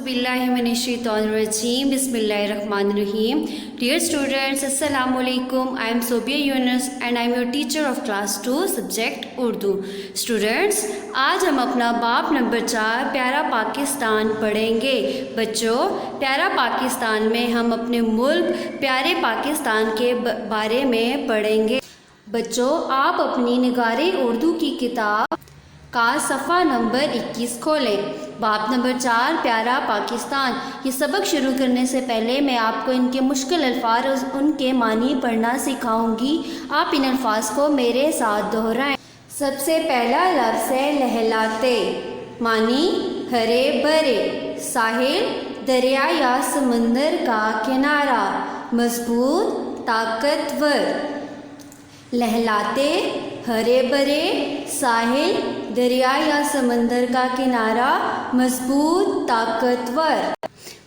Auzubillahiminash-shaytanir-rajim. Bismillahir-Rahmanir-Rahim. Dear students, Assalamualaikum. I am Sobia Yunus and I am your teacher of class 2 subject Urdu. Students, आज हम अपना बाब number 4 प्यारा पाकिस्तान पढ़ेंगे। बच्चों, प्यारा पाकिस्तान में हम अपने मुल्क प्यारे पाकिस्तान के बारे में पढ़ेंगे। बच्चों, आप अपनी निगारे उर्दू की किताब का सफ़ा नंबर 21 खोलें। बाब नंबर 4 प्यारा पाकिस्तान। ये सबक शुरू करने से पहले मैं आपको इनके मुश्किल अल्फाज और उनके मानी पढ़ना सिखाऊंगी। आप इन अल्फाज को मेरे साथ दोहराएं। सबसे पहला लफ्ज़ है लहलाते, मानी हरे भरे, साहिल दरिया या समंदर का किनारा, मजबूत ताकतवर। लहलाते, हरे भरे, साहिल दरिया या समंदर का किनारा, मजबूत ताकतवर।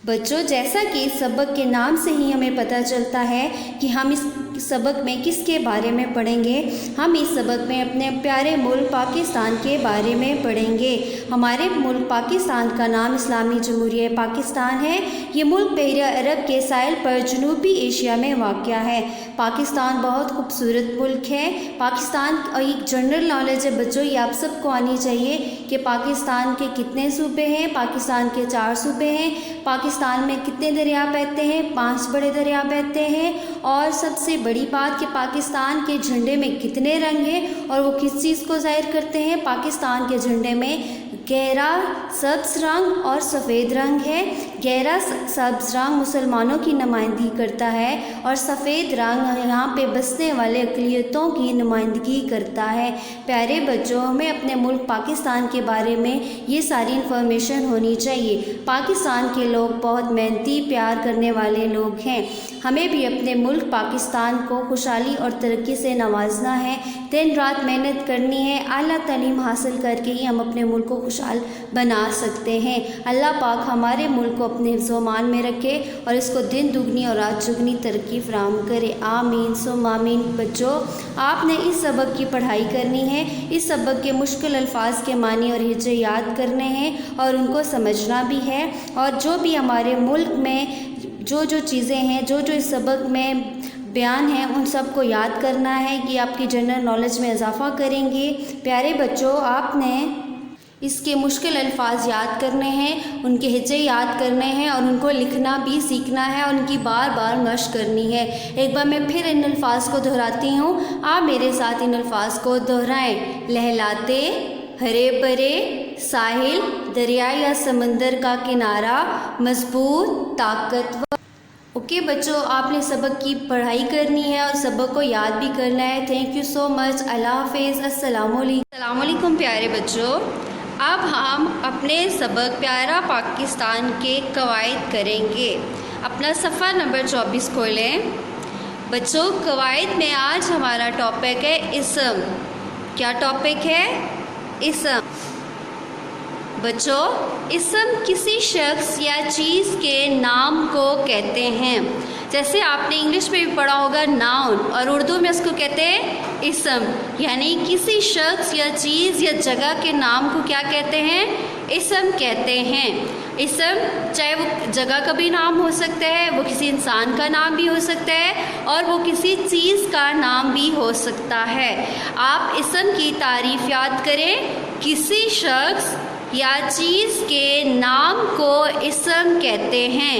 बच्चों, जैसा कि इस सबक के नाम से ही हमें पता चलता है कि हम इस सबक में किसके बारे में पढ़ेंगे। हम इस सबक में अपने प्यारे मुल्क पाकिस्तान के बारे में पढ़ेंगे। हमारे मुल्क पाकिस्तान का नाम इस्लामी जमहूरिया पाकिस्तान है। ये मुल्क बहर अरब के साहिल पर जनूबी एशिया में वाक़या है। पाकिस्तान बहुत खूबसूरत मुल्क है। पाकिस्तान एक जनरल नॉलेज है बच्चों, ये आप सबको आनी चाहिए कि पाकिस्तान के कितने सूबे हैं। पाकिस्तान के 4 सूबे हैं। पाकिस्तान में कितने दरिया बहते हैं? 5 बड़े दरिया बहते हैं। और सबसे बड़ी बात कि पाकिस्तान के झंडे में कितने रंग हैं और वो किस चीज़ को ज़ाहिर करते हैं। पाकिस्तान के झंडे में गहरा सब्ज़ रंग और सफ़ेद रंग है। गहरा सब्ज़ रंग मुसलमानों की नुमाइंदगी करता है और सफ़ेद रंग यहाँ पे बसने वाले अक़लियतों की नुमाइंदगी करता है। प्यारे बच्चों, हमें अपने मुल्क पाकिस्तान के बारे में ये सारी इन्फॉर्मेशन होनी चाहिए। पाकिस्तान के लोग बहुत मेहनती, प्यार करने वाले लोग हैं। हमें भी अपने मुल्क पाकिस्तान को खुशहाली और तरक्की से नवाजना है। दिन रात मेहनत करनी है। आला तालीम हासिल करके ही हम अपने मुल्क को खुशहाल बना सकते हैं। अल्लाह पाक हमारे मुल्क को अपने हिफ्ज़-ओ-मान में रखे और इसको दिन दुगनी और रात चुगनी तरक्की फराहम करे। आमीन सुम आमीन। बच्चों, आपने इस सबक की पढ़ाई करनी है। इस सबक के मुश्किल अल्फाज के मानी और हिज्जे याद करने हैं और उनको समझना भी है। और जो भी हमारे मुल्क में जो चीज़ें हैं, जो इस सबक में बयान है, उन सब को याद करना है कि आपकी जनरल नॉलेज में इजाफ़ा करेंगे। प्यारे बच्चों, आपने इसके मुश्किल अल्फाज याद करने हैं, उनके हिज्जे याद करने हैं और उनको लिखना भी सीखना है और उनकी बार बार मश्क करनी है। एक बार मैं फिर इन अल्फाज को दोहराती हूँ, आप मेरे साथ इन अल्फाज को दोहराएं। लहलाते, हरे भरे, साहिल दरिया या समंदर का किनारा, मजबूत ताकतवर। ओके बच्चों, आपने सबक की पढ़ाई करनी है और सबक को याद भी करना है। Thank you so much. अल्लाह हाफिज़। अस्सलाम वालेकुम प्यारे बच्चों। अब हम अपने सबक प्यारा पाकिस्तान के कवायद करेंगे। अपना सफ़ा नंबर 24 खोलें। बच्चों, कवायद में आज हमारा टॉपिक है इसम। क्या टॉपिक है? इसम। बच्चों, इसम किसी शख्स या चीज़ के नाम को कहते हैं। जैसे आपने इंग्लिश में भी पढ़ा होगा नाउन, और उर्दू में उसको कहते हैं इसम। यानी किसी शख्स या चीज़ या जगह के नाम को क्या कहते हैं? इसम कहते हैं। इसम चाहे वो जगह का भी नाम हो सकता है, वो किसी इंसान का नाम भी हो सकता है और वो किसी चीज़ का नाम भी हो सकता है। आप इसम की तारीफ़ याद करें। किसी शख्स या चीज़ के नाम को इसम कहते हैं।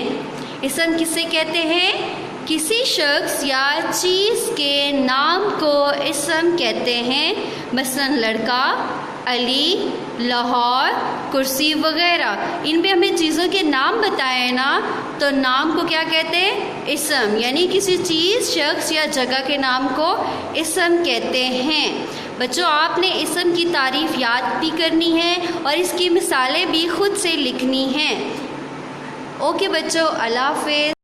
इसम किसे कहते हैं? किसी शख्स या चीज़ के नाम को इसम कहते हैं। मसलन लड़का, अली, लाहौर, कुर्सी वगैरह। इन पे हमें चीज़ों के नाम बताए ना, तो नाम को क्या कहते हैं? इसम। यानी किसी चीज़, शख्स या जगह के नाम को इसम कहते हैं। बच्चों, आपने इसम की तारीफ़ याद भी करनी है और इसकी मिसालें भी खुद से लिखनी हैं। ओके बच्चों, अल्लाह हाफ़िज़।